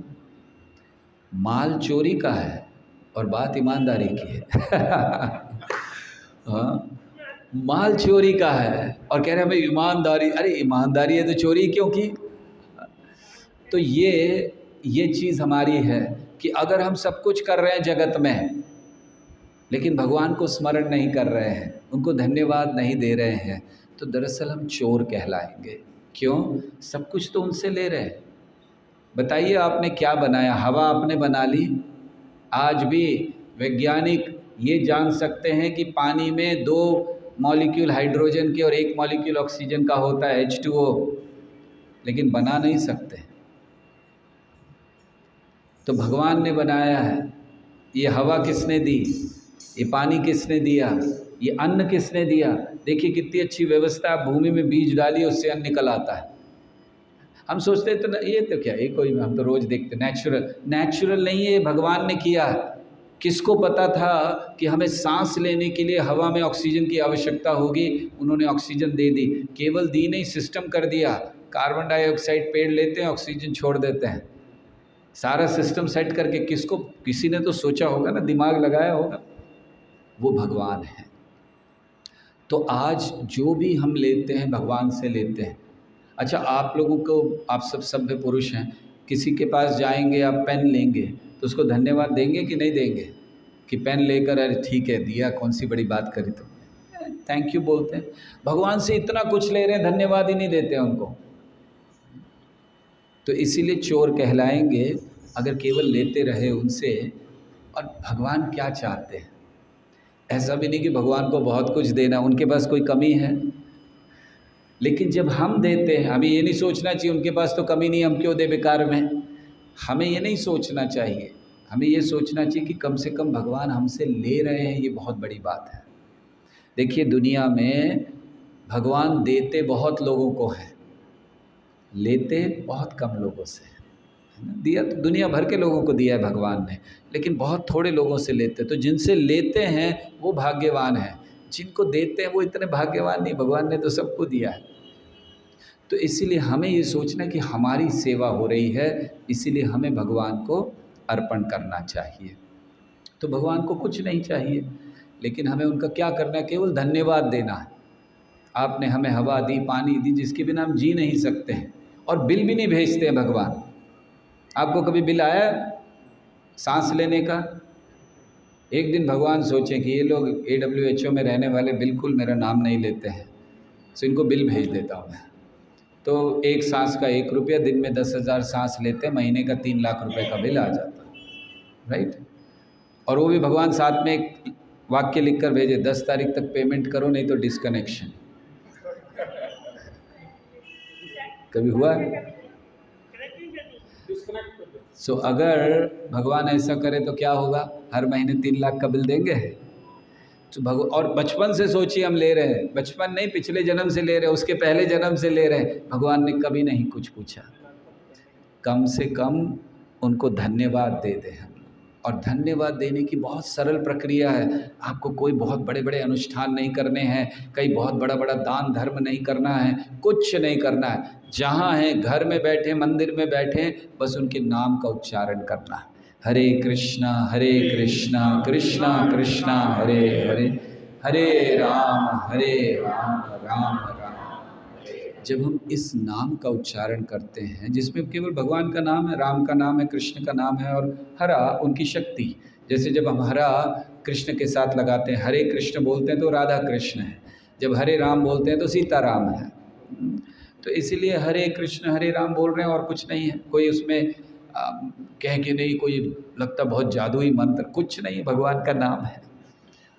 माल चोरी का है और बात ईमानदारी की है। हाँ, माल चोरी का है और कह रहे हैं भाई ईमानदारी। अरे ईमानदारी है तो चोरी क्यों की? तो ये चीज़ हमारी है कि अगर हम सब कुछ कर रहे हैं जगत में, लेकिन भगवान को स्मरण नहीं कर रहे हैं, उनको धन्यवाद नहीं दे रहे हैं, तो दरअसल हम चोर कहलाएंगे। क्यों? सब कुछ तो उनसे ले रहे हैं। बताइए आपने क्या बनाया? हवा आपने बना ली। आज भी वैज्ञानिक ये जान सकते हैं कि पानी में 2 मॉलिक्यूल हाइड्रोजन के और 1 मॉलिक्यूल ऑक्सीजन का होता है, H2O, लेकिन बना नहीं सकते। तो भगवान ने बनाया है। ये हवा किसने दी? ये पानी किसने दिया? ये अन्न किसने दिया? देखिए कितनी अच्छी व्यवस्था, भूमि में बीज डालिए उससे अन्न निकल आता है। हम सोचते तो ये तो क्या, ये कोई, हम तो रोज़ देखते नेचुरल नहीं है, ये भगवान ने किया। किसको पता था कि हमें सांस लेने के लिए हवा में ऑक्सीजन की आवश्यकता होगी? उन्होंने ऑक्सीजन दे दी। केवल दी नहीं, सिस्टम कर दिया। कार्बन डाइऑक्साइड पेड़ लेते हैं, ऑक्सीजन छोड़ देते हैं। सारा सिस्टम सेट करके किसी ने तो सोचा होगा ना, दिमाग लगाया होगा। वो भगवान है। तो आज जो भी हम लेते हैं भगवान से लेते हैं। अच्छा, आप लोगों को, आप सब सभ्य पुरुष हैं, किसी के पास जाएंगे, आप पेन लेंगे तो उसको धन्यवाद देंगे कि नहीं देंगे? कि पेन लेकर अरे ठीक है दिया, कौन सी बड़ी बात करी, तो थैंक यू बोलते हैं। भगवान से इतना कुछ ले रहे हैं, धन्यवाद ही नहीं देते हैं उनको। तो इसीलिए चोर कहलाएंगे अगर केवल लेते रहे उनसे। और भगवान क्या चाहते हैं? ऐसा भी नहीं कि भगवान को बहुत कुछ देना, उनके पास कोई कमी है। लेकिन जब हम देते हैं, हमें ये नहीं सोचना चाहिए उनके पास तो कमी नहीं, हम क्यों दे बेकार में। हमें ये नहीं सोचना चाहिए, हमें ये सोचना चाहिए कि कम से कम भगवान हमसे ले रहे हैं, ये बहुत बड़ी बात है। देखिए दुनिया में भगवान देते बहुत लोगों को हैं, लेते बहुत कम लोगों से हैं। दिया तो दुनिया भर के लोगों को दिया है भगवान ने, लेकिन बहुत थोड़े लोगों से लेते। तो जिनसे लेते हैं वो भाग्यवान हैं, जिनको देते हैं वो इतने भाग्यवान नहीं। भगवान ने तो सबको दिया है। तो इसीलिए हमें ये सोचना कि हमारी सेवा हो रही है, इसीलिए हमें भगवान को अर्पण करना चाहिए। तो भगवान को कुछ नहीं चाहिए, लेकिन हमें उनका क्या करना है, केवल धन्यवाद देना है। आपने हमें हवा दी, पानी दी, जिसके बिना हम जी नहीं सकते हैं, और बिल भी नहीं भेजते हैं भगवान। आपको कभी बिल आया सांस लेने का? एक दिन भगवान सोचें कि ये लोग AWHO में रहने वाले बिल्कुल मेरा नाम नहीं लेते हैं, तो इनको बिल भेज देता हूँ मैं। तो एक सांस का 1 रुपया, दिन में 10,000 सांस लेते हैं, महीने का 3 लाख रुपए का बिल आ जाता है, राइट। और वो भी भगवान साथ में एक वाक्य लिख कर भेजे, 10 तारीख तक पेमेंट करो नहीं तो डिस्कनेक्शन। कभी हुआ? सो अगर भगवान ऐसा करे तो क्या होगा? हर महीने 3 लाख का बिल देंगे तो और बचपन से सोचिए हम ले रहे हैं, बचपन नहीं पिछले जन्म से ले रहे हैं, उसके पहले जन्म से ले रहे हैं, भगवान ने कभी नहीं कुछ पूछा। कम से कम उनको धन्यवाद दे दें हम। और धन्यवाद देने की बहुत सरल प्रक्रिया है। आपको कोई बहुत बड़े बड़े अनुष्ठान नहीं करने हैं, कहीं बहुत बड़ा बड़ा दान धर्म नहीं करना है, कुछ नहीं करना है। जहाँ हैं, घर में बैठे, मंदिर में बैठे, बस उनके नाम का उच्चारण करना है। हरे कृष्णा कृष्णा कृष्णा हरे हरे, हरे राम राम राम। जब हम इस नाम का उच्चारण करते हैं, जिसमें केवल भगवान का नाम है, राम का नाम है, कृष्ण का नाम है, और हरा उनकी शक्ति। जैसे जब हम हरा कृष्ण के साथ लगाते हैं, हरे कृष्ण बोलते हैं तो राधा कृष्ण है, जब हरे राम बोलते हैं तो सीता राम है। तो इसीलिए हरे कृष्ण हरे राम बोल रहे हैं, और कुछ नहीं है। कोई उसमें कह के नहीं, कोई लगता बहुत जादुई मंत्र, कुछ नहीं, भगवान का नाम है।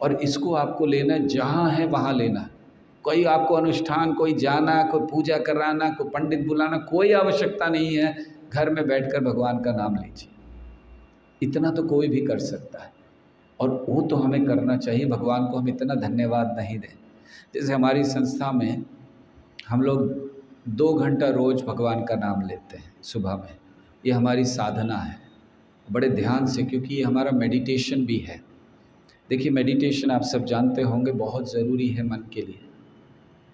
और इसको आपको लेना, जहाँ है वहाँ लेना। कोई आपको अनुष्ठान, कोई जाना, कोई पूजा कराना, कोई पंडित बुलाना, कोई आवश्यकता नहीं है। घर में बैठकर भगवान का नाम लीजिए, इतना तो कोई भी कर सकता है। और वो तो हमें करना चाहिए। भगवान को हम इतना धन्यवाद नहीं दें। जैसे हमारी संस्था में हम लोग 2 घंटा रोज़ भगवान का नाम लेते हैं सुबह में। ये हमारी साधना है, बड़े ध्यान से, क्योंकि ये हमारा मेडिटेशन भी है। देखिए मेडिटेशन आप सब जानते होंगे बहुत ज़रूरी है मन के लिए।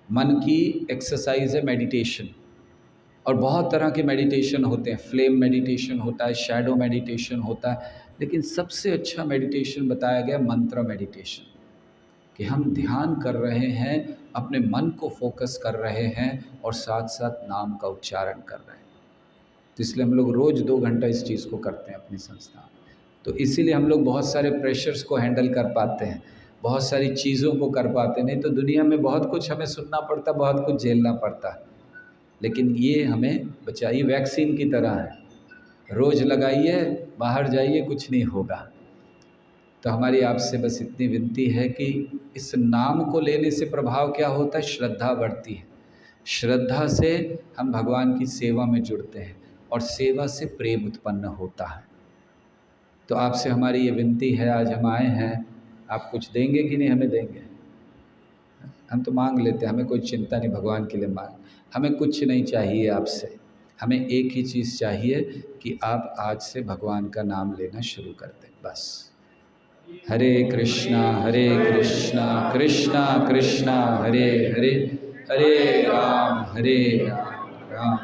मन की एक्सरसाइज है मेडिटेशन। और बहुत तरह के मेडिटेशन होते हैं, फ्लेम मेडिटेशन होता है, शैडो मेडिटेशन होता है, लेकिन सबसे अच्छा मेडिटेशन बताया गया मंत्र मेडिटेशन, कि हम ध्यान कर रहे हैं, अपने मन को फोकस कर रहे हैं, और साथ साथ नाम का उच्चारण कर रहे हैं। तो इसलिए हम लोग रोज़ 2 घंटा इस चीज़ को करते हैं अपनी संस्था में। तो इसीलिए हम लोग बहुत सारे प्रेशर्स को हैंडल कर पाते हैं, बहुत सारी चीज़ों को कर पाते। नहीं तो दुनिया में बहुत कुछ हमें सुनना पड़ता, बहुत कुछ झेलना पड़ता है, लेकिन ये हमें बचाइए। वैक्सीन की तरह है, रोज़ लगाइए, बाहर जाइए, कुछ नहीं होगा। तो हमारी आपसे बस इतनी विनती है कि इस नाम को लेने से प्रभाव क्या होता है? श्रद्धा बढ़ती है। श्रद्धा से हम भगवान की सेवा में जुड़ते हैं, और सेवा से प्रेम उत्पन्न होता है। तो आपसे हमारी ये विनती है, आज हम आए हैं, आप कुछ देंगे कि नहीं? हमें देंगे? हम तो मांग लेते हैं, हमें कोई चिंता नहीं, भगवान के लिए मांग। हमें कुछ नहीं चाहिए आपसे, हमें एक ही चीज़ चाहिए कि आप आज से भगवान का नाम लेना शुरू कर दें, बस। हरे कृष्णा कृष्णा कृष्णा हरे हरे, हरे राम राम